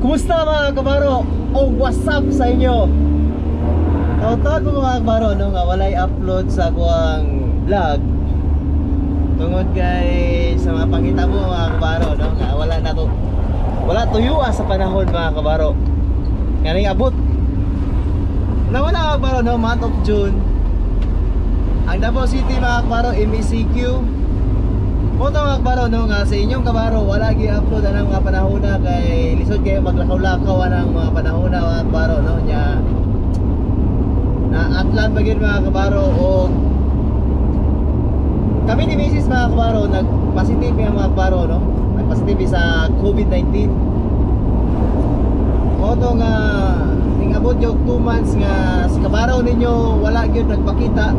Kumusta mga kabaro? O what's up sa inyo? Taon-taon ko mga kabaro no, nga walay upload sa kuang vlog tungod kay sa mga pangita mo mga kabaro no, nga wala tuyuan sa panahon mga kabaro. Nga ning abot nawala mga kabaro no, month of June ang Davao City mga kabaro, MECQ mo to mga kabaro no, nga sa inyong kabaro wala gi-upload ang mga panahon na kay lisod kayo maglakaw-lakaw ang mga panahon na mga kabaro no, nya na atlan bagid mga kabaro o kami ni Mrs. mga kabaro nag-positive yung mga kabaro no, nag-positive sa COVID-19 mo to nga ning abot yung 2 months nga si kabaro ninyo wala gyud nagpakita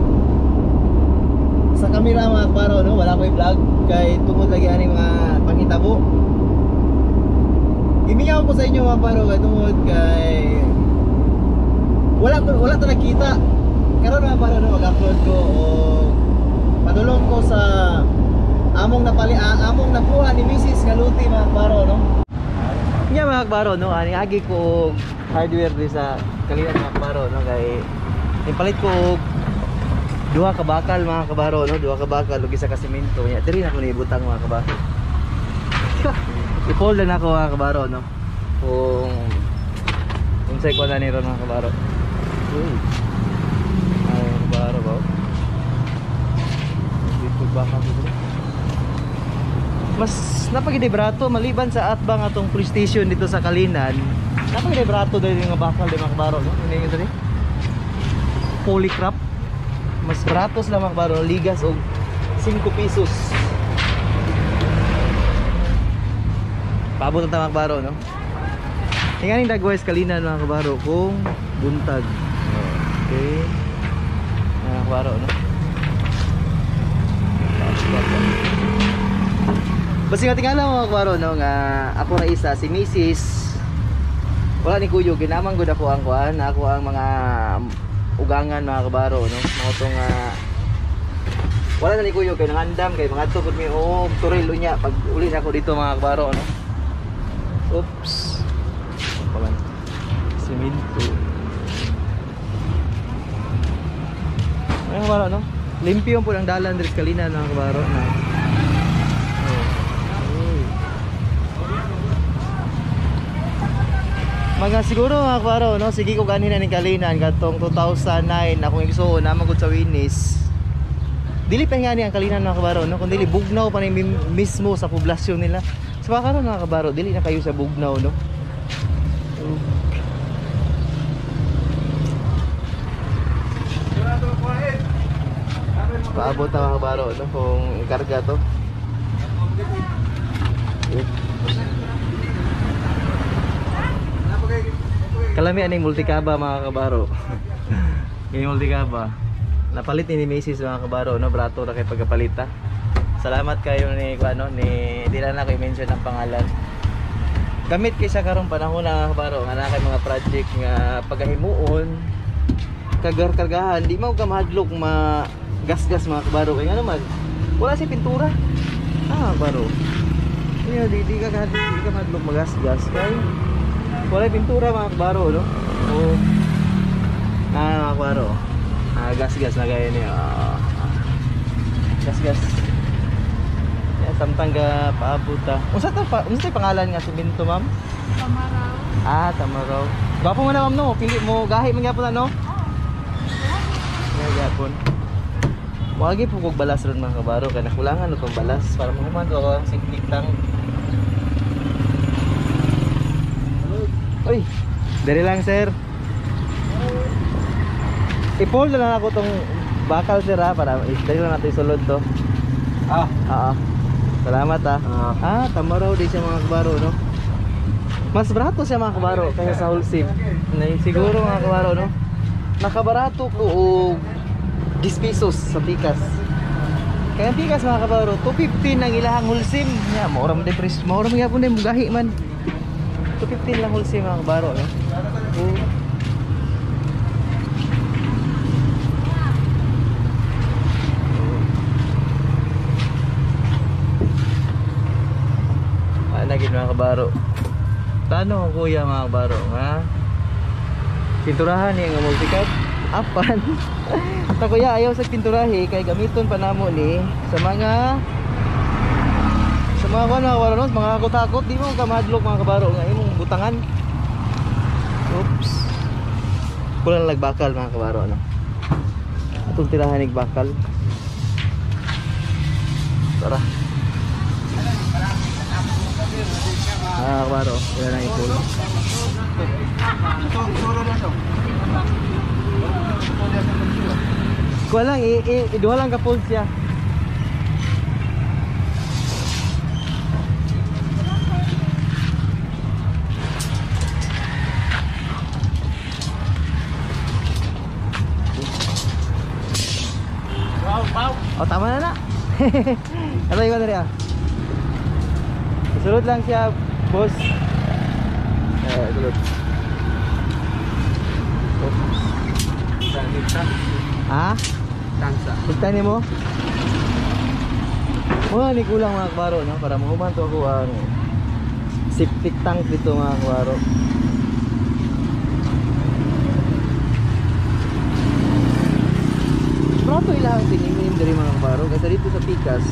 sa kamera mga kabaro no, wala ko i-vlog kay tungod lagi ani mga pangitabo. Imingaw ko sa inyo mga kabaro kay tungod kay wala ta nakita. Karon mga kabaro no, mag-upload ko o padulong ko sa among nakuha ni Mrs. Galuti mga kabaro no. Nya mga kabaro no, ani agi ko hardware di sa kalian mga kabaro no, kay ipalit ko duha ka bakal mga kabaro no, duha ka bakal ug isa ka semento nya diri na ko niibutang mga kabaro. I-fold na ako mga kabaro no, kung say ko na ni ron mga kabaro. Ay mga kabaro ba dito bakal dito mas napagide-brato maliban sa atbang atong police station dito sa Kalinan. Napagide-brato dali nga bakal di mga kabaro no, ini diri polycrap mas baratos lang mga kabaro, ligas o 5 pesos. Paabot ang mga kabaro no. Tinganing dagwais Kalinan mga kabaro kung buntag. Okay. Mga kabaro no. Basta nga tingala mga kabaro no, nga ako na isa si Mrs. Wala ni Kuyo ginamang gud ako ang kuan, ako ang mga ugangan mga kabaro no, mga tong wala na ni Kuyo kay nangandam kay mga to pud mi og turil unya pag uli na ako dito mga kabaro no. Oops. Paman. Semento. Mga kabaro no, limpyo po ang dalan diri sa Kalinan mga kabaro na. Mga siguro mga kabaro no, sige ko ganin na ning Kalinan katong 2009 akong igsuon na magud sa Winis. Dili pa nga ni ang Kalinan mga kabaro no, kundi bugnaw pa ni mismo sa poblasyon nila. Sa karon mga kabaro dili na kayo sa bugnaw no. Paabot na mga kabaro no kung ikarga to. Kalami aning multikaba mga kabaro. Yung multikaba napalit ni Mrs. mga kabaro no, brato na kay pagkapalita. Salamat kayo ni ano ni di na ko i-mention ang pangalan. Gamit kay sa karong panahon na kabaro nga na kay mga project nga pagahimuon kagar-kargahan di mo ka mahadlok gas-gas mga kabaro kay nga naman wala si pintura. Kabaro. Di ka mahadlok magas-gas kay wala pintura mga kabaro no. Mga kabaro. Gas-gas na gaya niya. Gas-gas. Ya samtang ga paabot ta. Unsa tay pangalan nga semento ma'am? Tamaraw. Tamaraw. Gwapo mo na ma'am no. Pili mo gahi man gyapon no. Gyapon. Wagi po kog balas ron mga kabaro kay nakulangan utong balas para mahuman ko ang siklik lang. Uy, dari lang sir. I-fold na lang ako tong bakal sir ha, para dari lang natin isulod to. Salamat ha. Tamaraw di siya mga kabaro no. Mas barato siya mga kabaro kaya sa wholesale. Siguro mga kabaro no. Nakabarato ko og 10 pesos sa pikas. Kaya pikas mga kabaro 250 ang ilahang wholesale. Ya, maura man depress, maura man gyapon din mugahi man. 215 lang wholesale mga kabaro no? Nagin mga kabaro Tanong ko kuya mga kabaro nga pinturahan ni nga multicut apan. Sa kuya ayaw sa pinturahi kay gamiton pa namo ni sa mga kuno kabaron, mga takot-takot di mo ka madlok mga kabaro nga imong butangan. Oops. Kulang lagbakal mga kabaro no. Atong tirahan ig bakal. Tara. Kabaro, wala nang ipul. Kuha lang, iduha lang ka full siya. Oh, tama na na. Ano yung ano rin Sulod lang siya, boss. Sulod. Ha? Tansa. Tignan mo? Wala ni kulang mga kabaro no? Para mahuman to ako ang septic tank dito mga kabaro. Prato ilang tinimim dari mga kabaro kasi dito sa Pikas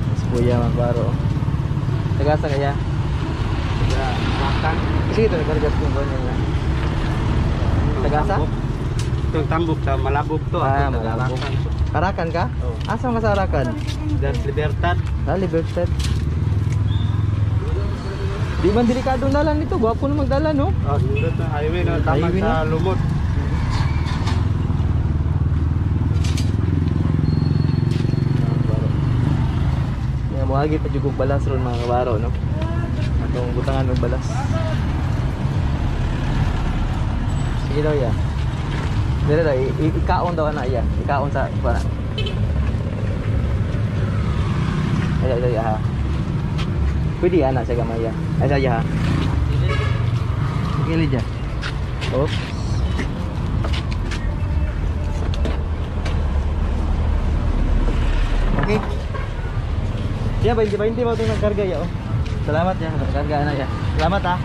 mas kuya mga kabaro. Tagasa kaya? Makan. Sige ito nagkargas kong ganyan na. Tagasa? Itong tambok sa Malabog to. Malabog. Karakan ka? Oo. Asam ka sa Karakan? That's Libertad. Libertad. Di man delikadong dalan nito, gwapo na magdalan no? Oh, dito na highway no, tama Highway sa na. Lumot. Nga muhagi pa jugog balas ron mga kabaro no? Atong butangan ng balas. Sige daw ya. Dire daw, ikaon daw na ya. Ikaon sa kuana. Ay ya ha. Pwede ya na sa gamay ya. Ay sa ya ha. Sige lija. Oh. Okay. Ya, 20-20 mo itong nagkarga ya oh. Salamat ya, nagkarga na ya. Salamat ha.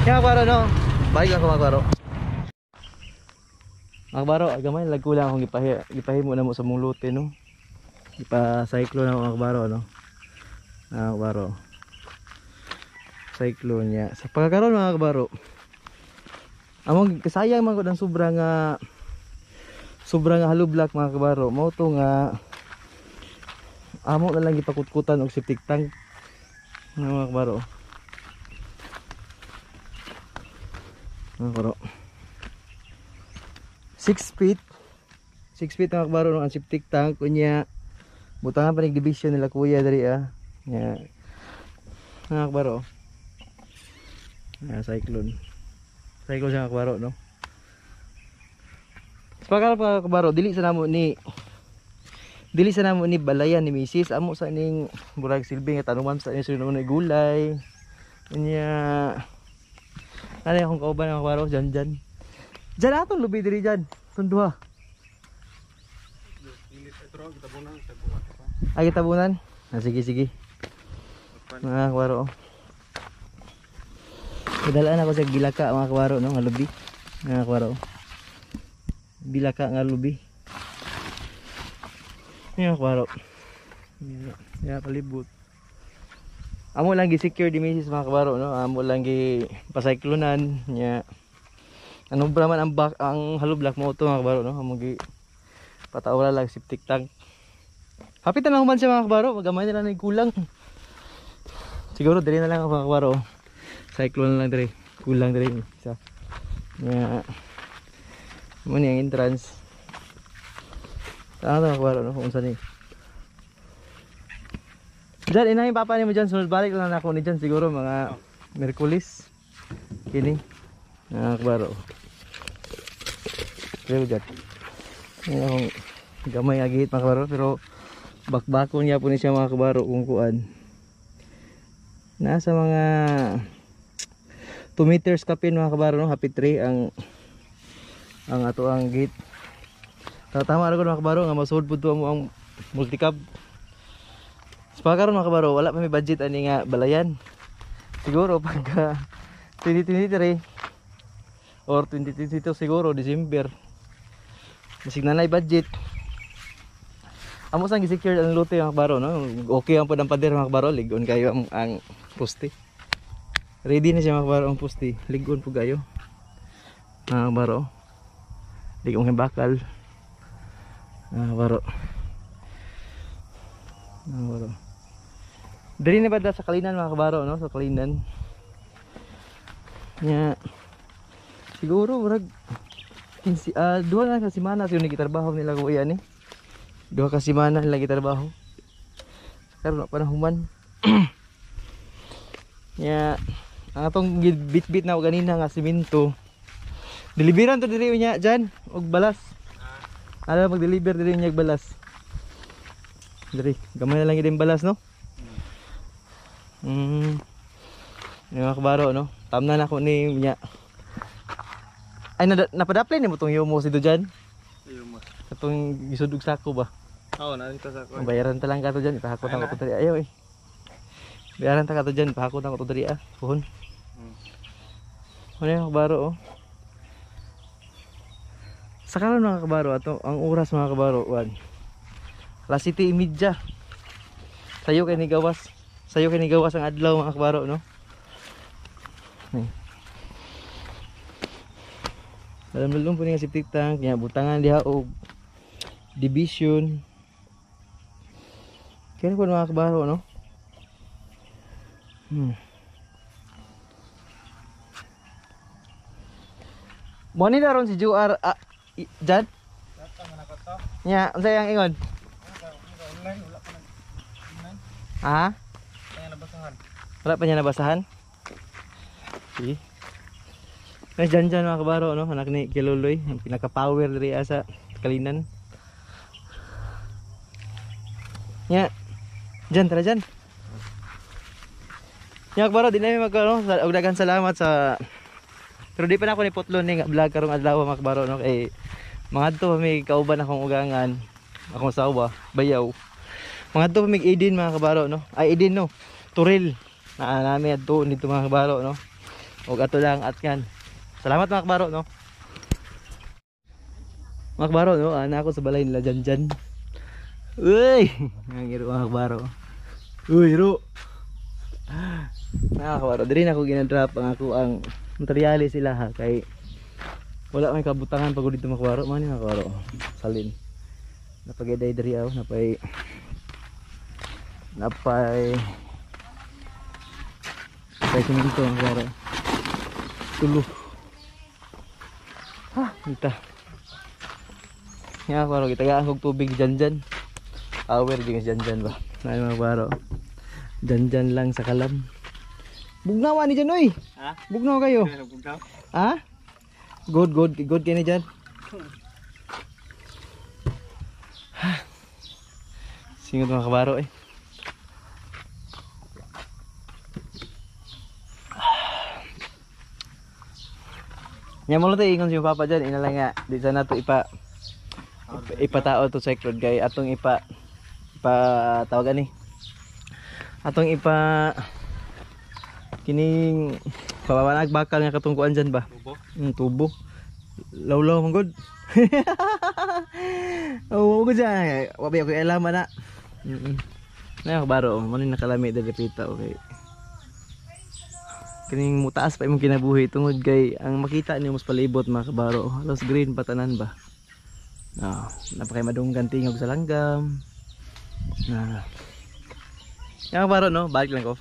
Ya magbaro no. Baik lang ko magbaro. Magbaro, gamay lagkulang akong gipahimo na mo sa mong lote no. Ipa-cyclone na ako magbaro no. Magbaro. Cyclone niya. Sa pagkakaroon mga kabaro. Among kasayang man ko ng sobrang hollow block mga kabaro. Mao to nga amo na lang ipakutkutan og septic tank mga kabaro. Mga kabaro 6 feet mga kabaro ang septic tank kunya butangan pa ning division nila kuya diri nya mga kabaro. Cyclone siya mga kabaro no. Pakal pa kabaro dili sa namo ni balayan ni misis amo sa ning burag silbi nga tanuman sa ning sunod na gulay nya ano akong kauban ng kabaro dyan atong lubi diri dyan tunduha ay kitabunan sige mga kabaro padalaan ako sa gilaka mga kabaro no nga lubi mga kabaro bilaka nga lubi mga kabaro ya palibot amo lang gi-secure di misis mga kabaro no amo lang gi pasayklonan nya ano ba man ang hollow block mo to mga kabaro no amo gi patawala lang septic tank hapit na human siya mga kabaro magamay nila na kulang siguro diri na lang mga kabaro cyclone lang diri kulang diri isa nya mo ni ang entrance ano kabaro no kung saan ni dyan inahin papa ni mo dyan sunod balik lang ako ni dyan siguro mga Merkulis kini kabaro pero dyan yung gamay agit mga kabaro pero bakbakon niya po ni siya mga kabaro kung kuan nasa mga 2 meters kapin mga kabaro no happy 3 ang ato ang gate tama ra ko mga kabaro nga masud pud mo ang multicab. Sa karon mga kabaro, wala pa may budget ani nga balayan. Siguro pagka 2023 or 2022 siguro December. Bisig na budget. Amo sang gi-secure ang lote mga kabaro no. Okay ang padang pader mga kabaro, ligon kayo ang poste. Ready na siya mga kabaro ang poste. Ligon po kayo. Mga kabaro. Ligon kay bakal. Mga kabaro. Mga kabaro. Diri na ba da sa Kalinan mga kabaro no, sa Kalinan. Nya siguro murag 15 duha na ka semana sa gitrabaho nila ko iyan eh. Duha ka semana nila gitrabaho. Karon pa na human. Nya ang atong bit-bit na ganina nga semento. Deliveran to diri nya diyan og balas. Ala mag-deliver diri nya og balas. Diri, gamay na lang yung balas no. Yung mga kabaro no. Tamna na ako ni niya. Ay napadaplay ni mo tong yumo dito diyan. Yumo. Katong gisudog sako ba? Oo, narito sa ko. Bayaran ta lang ka to diyan, ipahakot ang ko diri. Ayo eh. Bayaran ta ka to diyan, ipahakot ang ko diri Puhon. Ano yung kabaro oh. Sa karon mga kabaro ato ang oras mga kabaro 1. Alas 7:30. Sayo kay ni gawas. Sayo kay ni gawas ang adlaw mga kabaro no. Dalam po nga septic tank, kaya butangan diha og division. Kaya ko mga kabaro no. Mo ni daron si Juar Jad. Nya, unsay ang ingon? Ha? Wala pa niya nabasahan? Sige. Ay, dyan mga kabaro, no? Anak ni Kiluloy, ang pinaka-power diri sa Kalinan. Nya, dyan, tara dyan. Nya kabaro, di na may magkaroon. Daghang salamat sa... Pero di pa na ako ni Putlon nga vlog karong adlaw mga kabaro, no? Kay mga to may kauban akong ugangan, akong sawa, bayaw. Mga to may Edin mga kabaro no. Ay Edin no. Turil. Na namin adto nito mga kabaro no. Og ato lang at yan. Salamat mga kabaro no. Mga kabaro no, ana ako sa balay nila dyan. Uy, ngiro mga kabaro. Uy, ro. Mga kabaro, diri na ako ginadrop ang ako ang materyales sila ha kay wala may kabutangan pag dito mga kabaro, man mga kabaro. Salin. Napagay diri aw, napay semento ang kabaro. Tulo. Ha, kita. Nga kabaro, kita gaang tubig dyan. Awer din dyan ba. Na mga kabaro. Dyan lang sa kalam. Bugnawa ni dyan oy. Ha? Bugnaw kayo. Bugnaw? Ha? Good kayo ni dyan. Singot mga kabaro eh. Nya mo lang tayo ingon si Papa dyan. Ina lang nga. Di sana to ipatao to sa road kay atong tawagan ni. Atong kining pababanag bakal nga katungkuan dyan ba? Tubo? Tubo. Law man god. Oh, ko dyan. Wabi ako alam na. Na kabaro, mo ni nakalami dali pita okay. Kining mutaas pa imong kinabuhi tungod kay ang makita niyo mas palibot mga kabaro. Halos green patanan ba. Napakay madunggan tingog sa langgam. Yang kabaro no, balik lang ko.